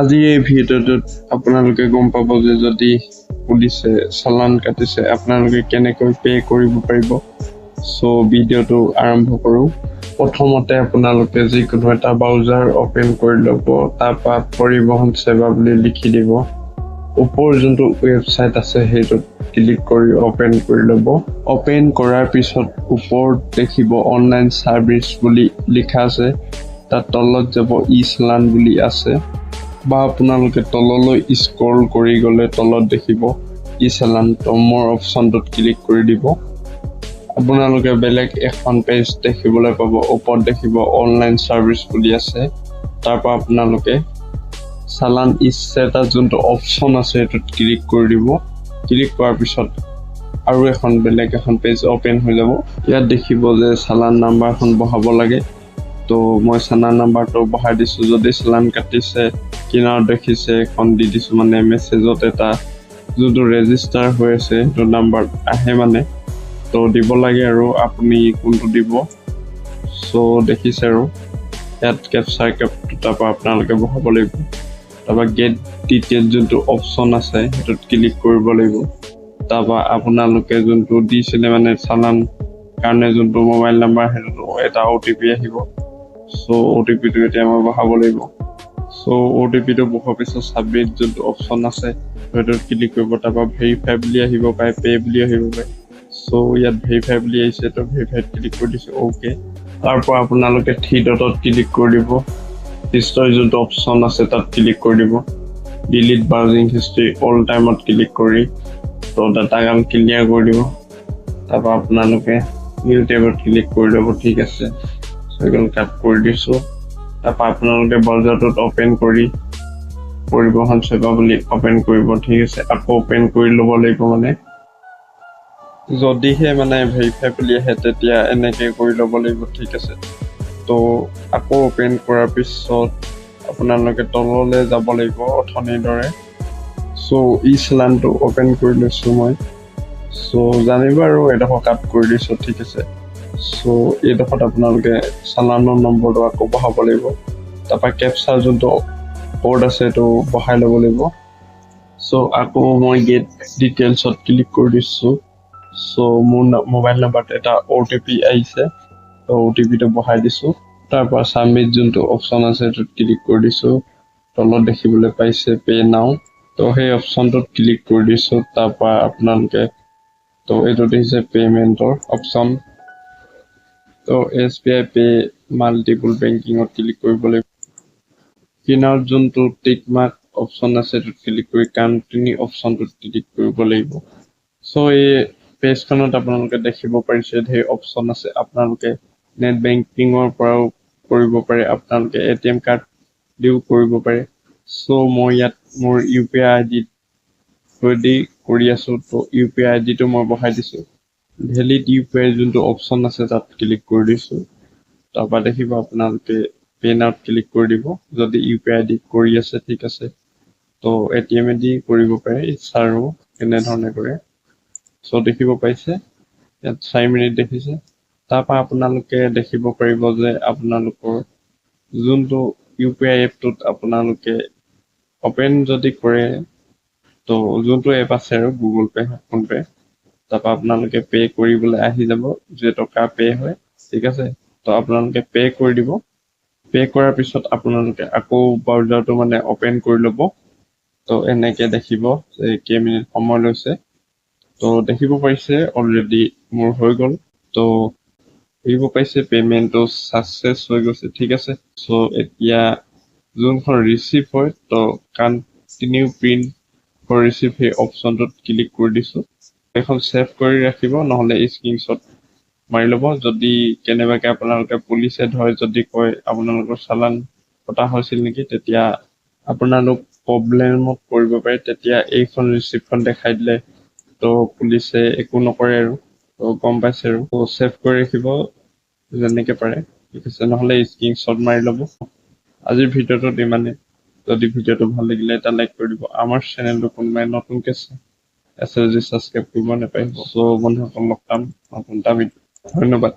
আজি এই ভিডিঅ'টোত আপোনালোকে গম পাব যে যদি পুলিচে চালান কাটিছে আপোনালোকে কেনেকৈ পে কৰিব পাৰিব। সো ভিডিঅ'টো আৰম্ভ কৰোঁ। প্ৰথমতে আপোনালোকে যিকোনো এটা ব্ৰাউজাৰ ওপেন কৰি ল'ব, তাৰপৰা পৰিবহন সেৱা বুলি লিখি দিব। ওপৰ যোনটো ৱেবছাইট আছে সেইটোত ক্লিক কৰি ওপেন কৰি ল'ব। ওপেন কৰাৰ পিছত ওপৰত দেখিব অনলাইন সাৰ্ভিস বুলি লিখা আছে, তাত তলত যাব ই চালান বুলি আছে, বা আপোনালোকে তললৈ স্ক্ৰল কৰি গ'লে তলত দেখিব ই চালান। তো মোৰ অপশ্যনটোত ক্লিক কৰি দিব। আপোনালোকে বেলেগ এখন পেজ দেখিবলৈ পাব। ওপৰত দেখিব অনলাইন সাৰ্ভিস বুলি আছে, তাৰপৰা আপোনালোকে চালান ষ্টেটাছ যোনটো অপশ্যন আছে সেইটোত ক্লিক কৰি দিব। ক্লিক কৰাৰ পিছত আৰু বেলেগ এখন পেজ ওপেন হৈ যাব। ইয়াত দেখিব যে চালান নাম্বাৰখন বহাব লাগে। তো মই চালান নাম্বাৰটো বহাই দিছোঁ। যদি চালান কাটিছে কিনাৰত দেখিছে এখন দি দিছোঁ, মানে মেছেজত এটা যোনটো ৰেজিষ্টাৰ হৈ আছে সেইটো নাম্বাৰ আহে মানে, তো দিব লাগে আৰু আপুনি কোনটো দিব। সো দেখিছে আৰু ইয়াত কেপচাৰ কেপটো তাৰপৰা আপোনালোকে বহাব লাগিব। তাৰপৰা গেট ডিটেইল যোনটো অপশ্যন আছে সেইটোত ক্লিক কৰিব লাগিব। তাৰপৰা আপোনালোকে যোনটো দিছিলে মানে চালান কাৰণে যোনটো মোবাইল নাম্বাৰ সেইটো এটা OTP আহিব। সো OTPটো এতিয়া মই বহাব লাগিব। সো OTPটো বহোৱাৰ পিছত সাবমিট যোনটো অপশ্যন আছে সেইটোত ক্লিক কৰিব। তাৰপৰা ভেৰিফাই বুলি আহিব পাৰে, পে বুলি আহিব পাৰে। সো ইয়াত ভেৰিফাই বুলি আহিছে, তো ভেৰিফাইত ক্লিক কৰি দিছোঁ, অ'কে। তাৰপৰা আপোনালোকে থ্ৰী ডটত ক্লিক কৰি দিব। হিষ্টৰী যোনটো অপশ্যন আছে তাত ক্লিক কৰি দিব। ডিলিট ব্ৰাউজিং হিষ্ট্ৰী অল টাইমত ক্লিক কৰি তো ডাটাগান ক্লিয়াৰ কৰি দিব। তাৰপৰা আপোনালোকে নিউ টেবত ক্লিক কৰি ল'ব। ঠিক আছে, সেইখন কাট কৰি দিছোঁ। তাৰপৰা আপোনালোকে ব্ৰাউজাৰটোত ওপেন কৰি পৰিবহন সেৱা বুলি ওপেন কৰিব। ঠিক আছে, আকৌ ওপেন কৰি ল'ব লাগিব। মানে যদিহে মানে ভেৰিফাই বুলি আহে তেতিয়া এনেকৈ কৰি ল'ব লাগিব। ঠিক আছে, তো আকৌ ওপেন কৰাৰ পিছত আপোনালোকে তললৈ যাব লাগিব অথনিৰ দৰে। সো ই চালানটো ওপেন কৰি লৈছোঁ মই। সো জানিব আৰু এডোখৰ কাট কৰি দিছোঁ। ঠিক আছে, সো এইডোখৰত আপোনালোকে চালানৰ নম্বৰটো আকৌ বহাব লাগিব। তাৰপৰা কেপচাৰ যোনটো কোড আছে সেইটো বহাই ল'ব লাগিব। সো আকৌ মই গেট ডিটেইলছত ক্লিক কৰি দিছোঁ। সো মোৰ মোবাইল নাম্বাৰত এটা OTP আহিছে, তো OTPটো বহাই দিছোঁ। তাৰপৰা সাবমিট যোনটো অপশ্যন আছে সেইটোত ক্লিক কৰি দিছোঁ। তলত দেখিবলৈ পাইছে পে নাও, তো সেই অপশ্যনটোত ক্লিক কৰি দিছোঁ। তাৰপৰা আপোনালোকে তো এইটো দেখিছে পে'মেণ্টৰ অপশ্যন, তো SBI পে মাল্টিপল বেংকিঙত ক্লিক কৰিব লাগিব। কিনাৰত যোনটো টিক মাৰ্ক অপশ্যন আছে সেইটোত ক্লিক কৰি কণ্টিনিউ অপশ্যনটোত ক্লিক কৰিব লাগিব। সো এই পেজখনত আপোনালোকে দেখিব পাৰিছে ধেৰ অপশ্যন আছে। আপোনালোকে নেট বেংকিঙৰ পৰাও কৰিব পাৰে, আপোনালোকে ATM কাৰ্ড দিও কৰিব পাৰে। সো মই ইয়াত মোৰ UPI ID দি কৰি আছোঁ, তো UPI ID টো মই বহাই দিছোঁ। ভেলিড UPI যোনটো অপশ্যন আছে তাত ক্লিক কৰি দিছোঁ। তাৰপৰা দেখিব আপোনালোকে পে নাওত ক্লিক কৰি দিব যদি UPI ID কৰি আছে। ঠিক আছে, তো ATM দি কৰিব পাৰে, ইচ্ছা আৰু কেনেধৰণে কৰে। সো দেখিব পাইছে ইয়াত 4 মিনিট দেখিছে। তাৰপৰা আপোনালোকে দেখিব পাৰিব যে আপোনালোকৰ যোনটো UPI এপটোত আপোনালোকে ওপেন যদি কৰে, তো যোনটো এপ আছে আৰু গুগল পে, ফোন পে, তাৰপৰা আপোনালোকে পে কৰিবলৈ আহি যাব যে টকা পে হয়। ঠিক আছে, তো আপোনালোকে পে কৰি দিব। পে কৰাৰ পিছত আপোনালোকে আকৌ ব্ৰাউজাৰটো মানে ওপেন কৰি ল'ব। তো এনেকৈ দেখিব যে কেইমিনিট সময় লৈছে। তো দেখিব পাৰিছে অলৰেডি মোৰ হৈ গ'ল। তো দেখিব পাইছে পে'মেণ্টটো ছাকচেছ হৈ গৈছে। ঠিক আছে, সো এতিয়া যোনখন ৰিচিভ হয় তো কণ্টিনিউ প্ৰিণ্ট ফৰ ৰিচিভ সেই অপশ্যনটোত ক্লিক কৰি দিছোঁ। এখন ছেভ কৰি ৰাখিব, নহ'লে স্ক্ৰীনশ্বট মাৰি ল'ব। যদি কেনেবাকৈ আপোনালোকে পুলিচে ধৰে, যদি কয় আপোনালোকৰ চালান কটা হৈছিল নেকি, তেতিয়া আপোনালোক প্ৰব্লেমত পৰিব পাৰে। তেতিয়া এইখন ৰিচিপ্টখন দেখাই দিলে তো পুলিচে একো নকৰে আৰু, তো গম পাইছে আৰু। তো ছেভ কৰি ৰাখিব যেনেকৈ পাৰে। ঠিক আছে, নহ'লে স্ক্ৰীনশ্বট মাৰি ল'ব। আজিৰ ভিডিঅ'টোত ইমানে। যদি ভিডিঅ'টো ভাল লাগিলে এটা লাইক কৰি দিব। আমাৰ চেনেলটো কোনোবাই নতুনকৈ আছে যদি ছাবস্ক্ৰাইব কৰিব নাপায়। সো বন্ধুসকল লগ পাম নতুন এটা ভিডিঅ'। ধন্যবাদ।